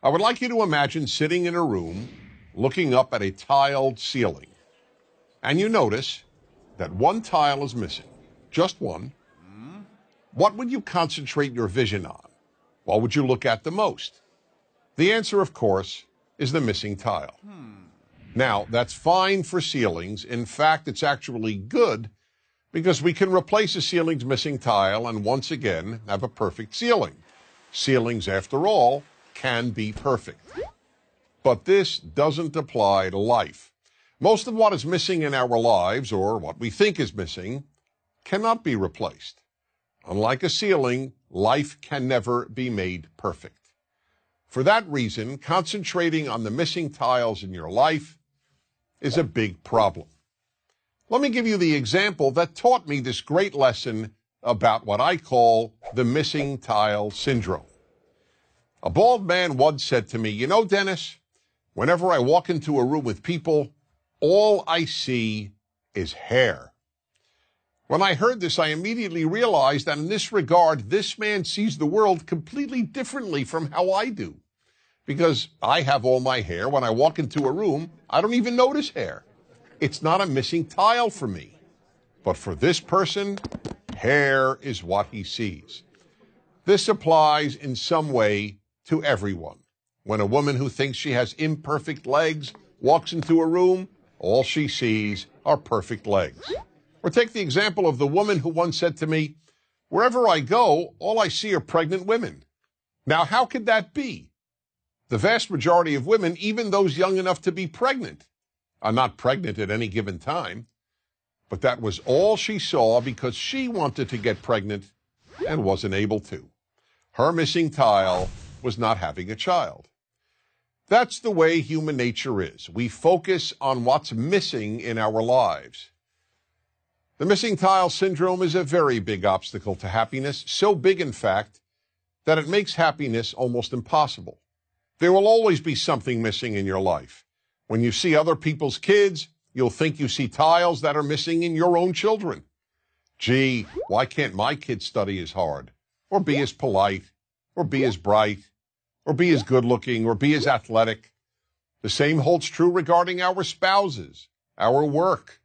I would like you to imagine sitting in a room looking up at a tiled ceiling, and you notice that one tile is missing, just one. What would you concentrate your vision on? What would you look at the most? The answer, of course, is the missing tile. Now, that's fine for ceilings. In fact, it's actually good because we can replace a ceiling's missing tile and once again have a perfect ceiling. Ceilings, after all, can be perfect. But this doesn't apply to life. Most of what is missing in our lives, or what we think is missing, cannot be replaced. Unlike a ceiling, life can never be made perfect. For that reason, concentrating on the missing tiles in your life is a big problem. Let me give you the example that taught me this great lesson about what I call the missing tile syndrome. A bald man once said to me, "You know, Dennis, whenever I walk into a room with people, all I see is hair." When I heard this, I immediately realized that in this regard, this man sees the world completely differently from how I do. Because I have all my hair. When I walk into a room, I don't even notice hair. It's not a missing tile for me. But for this person, hair is what he sees. This applies in some way to everyone. When a woman who thinks she has imperfect legs walks into a room, all she sees are perfect legs. Or take the example of the woman who once said to me, "Wherever I go, all I see are pregnant women." Now, how could that be? The vast majority of women, even those young enough to be pregnant, are not pregnant at any given time. But that was all she saw because she wanted to get pregnant and wasn't able to. Her missing tile was not having a child. That's the way human nature is. We focus on what's missing in our lives. The missing tile syndrome is a very big obstacle to happiness, so big, in fact, that it makes happiness almost impossible. There will always be something missing in your life. When you see other people's kids, you'll think you see tiles that are missing in your own children. Gee, why can't my kid study as hard, or be as polite, or be as bright, or be as good-looking, or be as athletic? The same holds true regarding our spouses, our work,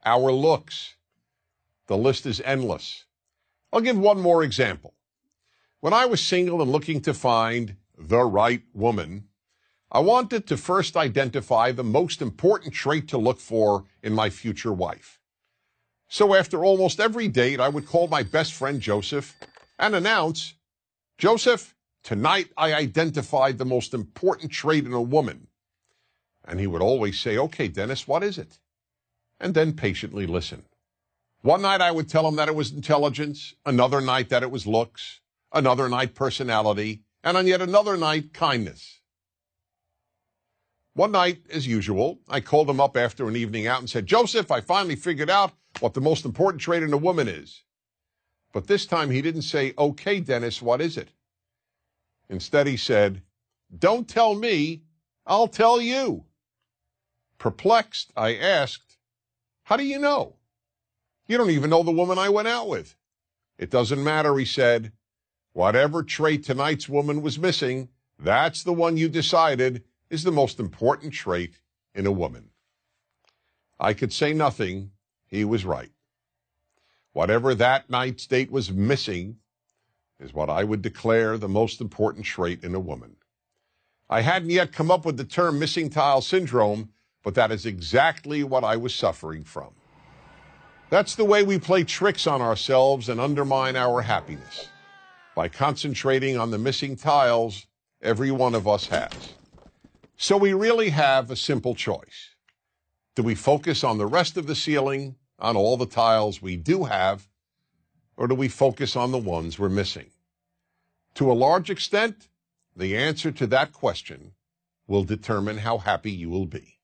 our looks. The list is endless. I'll give one more example. When I was single and looking to find the right woman, I wanted to first identify the most important trait to look for in my future wife. So after almost every date, I would call my best friend Joseph and announce, "Joseph, tonight I identified the most important trait in a woman." And he would always say, "Okay, Dennis, what is it?" And then patiently listen. One night I would tell him that it was intelligence, another night that it was looks, another night personality, and on yet another night, kindness. One night, as usual, I called him up after an evening out and said, "Joseph, I finally figured out what the most important trait in a woman is." But this time he didn't say, "Okay, Dennis, what is it?" Instead he said, "Don't tell me, I'll tell you." Perplexed, I asked, "How do you know? You don't even know the woman I went out with." "It doesn't matter," he said. "Whatever trait tonight's woman was missing, that's the one you decided is the most important trait in a woman." I could say nothing. He was right. Whatever that night's date was missing is what I would declare the most important trait in a woman. I hadn't yet come up with the term missing tile syndrome, but that is exactly what I was suffering from. That's the way we play tricks on ourselves and undermine our happiness, by concentrating on the missing tiles every one of us has. So we really have a simple choice. Do we focus on the rest of the ceiling, on all the tiles we do have, or do we focus on the ones we're missing? To a large extent, the answer to that question will determine how happy you will be.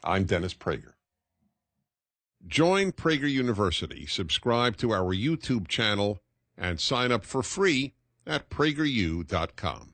I'm Dennis Prager. Join Prager University, subscribe to our YouTube channel, and sign up for free at prageru.com.